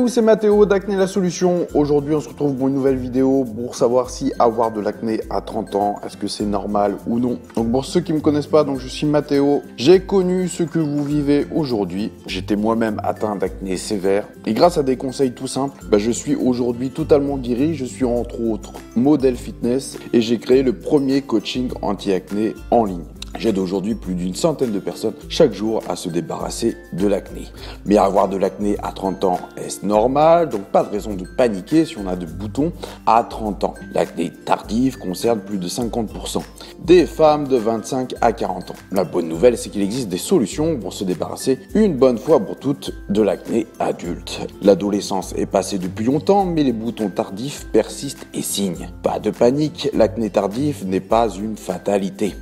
Salut, c'est Mathéo d'Acné la solution. Aujourd'hui, on se retrouve pour une nouvelle vidéo pour savoir si avoir de l'acné à 30 ans, est-ce que c'est normal ou non. Donc pour ceux qui me connaissent pas, donc je suis Mathéo. J'ai connu ce que vous vivez aujourd'hui. J'étais moi-même atteint d'acné sévère et grâce à des conseils tout simples, je suis aujourd'hui totalement guéri. Je suis entre autres modèle fitness et j'ai créé le premier coaching anti-acné en ligne. J'aide aujourd'hui plus d'une centaine de personnes chaque jour à se débarrasser de l'acné. Mais avoir de l'acné à 30 ans, est-ce normal? Donc pas de raison de paniquer si on a de boutons à 30 ans. L'acné tardif concerne plus de 50% des femmes de 25 à 40 ans. La bonne nouvelle, c'est qu'il existe des solutions pour se débarrasser une bonne fois pour toutes de l'acné adulte. L'adolescence est passée depuis longtemps, mais les boutons tardifs persistent et signent. Pas de panique, l'acné tardif n'est pas une fatalité.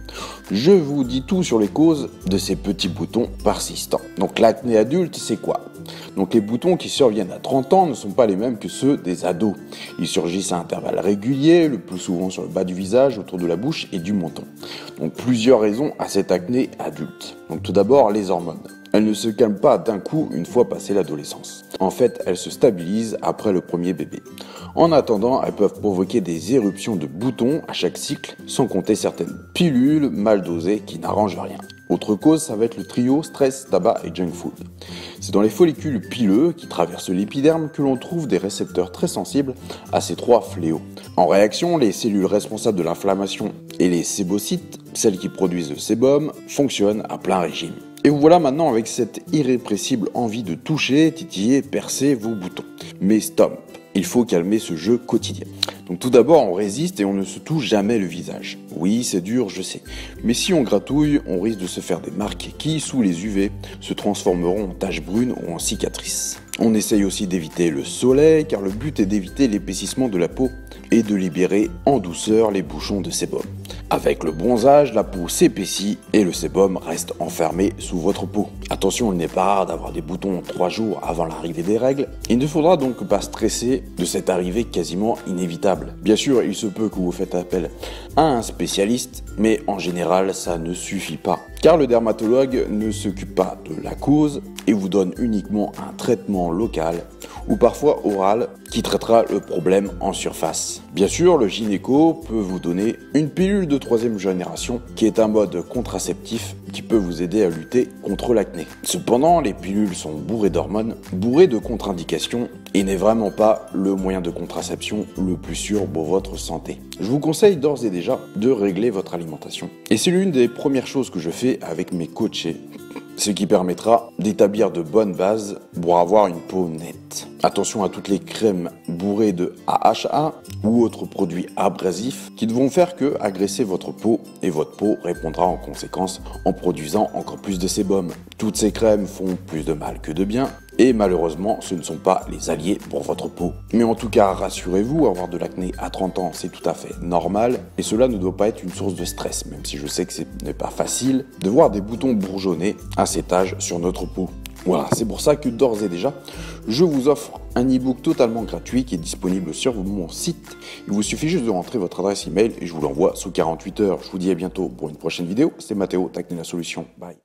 Je vous dis tout sur les causes de ces petits boutons persistants. Donc l'acné adulte, c'est quoi? Donc les boutons qui surviennent à 30 ans ne sont pas les mêmes que ceux des ados. Ils surgissent à intervalles réguliers, le plus souvent sur le bas du visage, autour de la bouche et du menton. Donc plusieurs raisons à cette acné adulte. Donc tout d'abord, les hormones. Elles ne se calment pas d'un coup une fois passée l'adolescence. En fait, elles se stabilisent après le premier bébé. En attendant, elles peuvent provoquer des éruptions de boutons à chaque cycle, sans compter certaines pilules mal dosées qui n'arrangent rien. Autre cause, ça va être le trio stress, tabac et junk food. C'est dans les follicules pileux qui traversent l'épiderme que l'on trouve des récepteurs très sensibles à ces trois fléaux. En réaction, les cellules responsables de l'inflammation et les sébocytes, celles qui produisent le sébum, fonctionnent à plein régime. Et vous voilà maintenant avec cette irrépressible envie de toucher, titiller, percer vos boutons. Mais stop, il faut calmer ce jeu quotidien. Donc tout d'abord, on résiste et on ne se touche jamais le visage. Oui, c'est dur, je sais. Mais si on gratouille, on risque de se faire des marques qui, sous les UV, se transformeront en taches brunes ou en cicatrices. On essaye aussi d'éviter le soleil, car le but est d'éviter l'épaississement de la peau et de libérer en douceur les bouchons de sébum. Avec le bronzage, la peau s'épaissit et le sébum reste enfermé sous votre peau. Attention, il n'est pas rare d'avoir des boutons 3 jours avant l'arrivée des règles. Il ne faudra donc pas stresser de cette arrivée quasiment inévitable. Bien sûr, il se peut que vous faites appel à un spécialiste, mais en général, ça ne suffit pas. Car le dermatologue ne s'occupe pas de la cause et vous donne uniquement un traitement local ou parfois oral qui traitera le problème en surface. Bien sûr, le gynéco peut vous donner une pilule de 3e génération qui est un mode contraceptif qui peut vous aider à lutter contre l'acné. Cependant, les pilules sont bourrées d'hormones, bourrées de contre-indications et n'est vraiment pas le moyen de contraception le plus sûr pour votre santé. Je vous conseille d'ores et déjà de régler votre alimentation. Et c'est l'une des premières choses que je fais avec mes coachés, ce qui permettra d'établir de bonnes bases pour avoir une peau nette. Attention à toutes les crèmes bourrées de AHA ou autres produits abrasifs qui ne vont faire que agresser votre peau et votre peau répondra en conséquence en produisant encore plus de sébum. Toutes ces crèmes font plus de mal que de bien et malheureusement ce ne sont pas les alliés pour votre peau. Mais en tout cas rassurez-vous, avoir de l'acné à 30 ans c'est tout à fait normal et cela ne doit pas être une source de stress, même si je sais que ce n'est pas facile de voir des boutons bourgeonnés à cet âge sur notre peau. Voilà, c'est pour ça que d'ores et déjà, je vous offre un e-book totalement gratuit qui est disponible sur mon site. Il vous suffit juste de rentrer votre adresse email et je vous l'envoie sous 48 heures. Je vous dis à bientôt pour une prochaine vidéo. C'était Mathéo d'Acné la solution. Bye.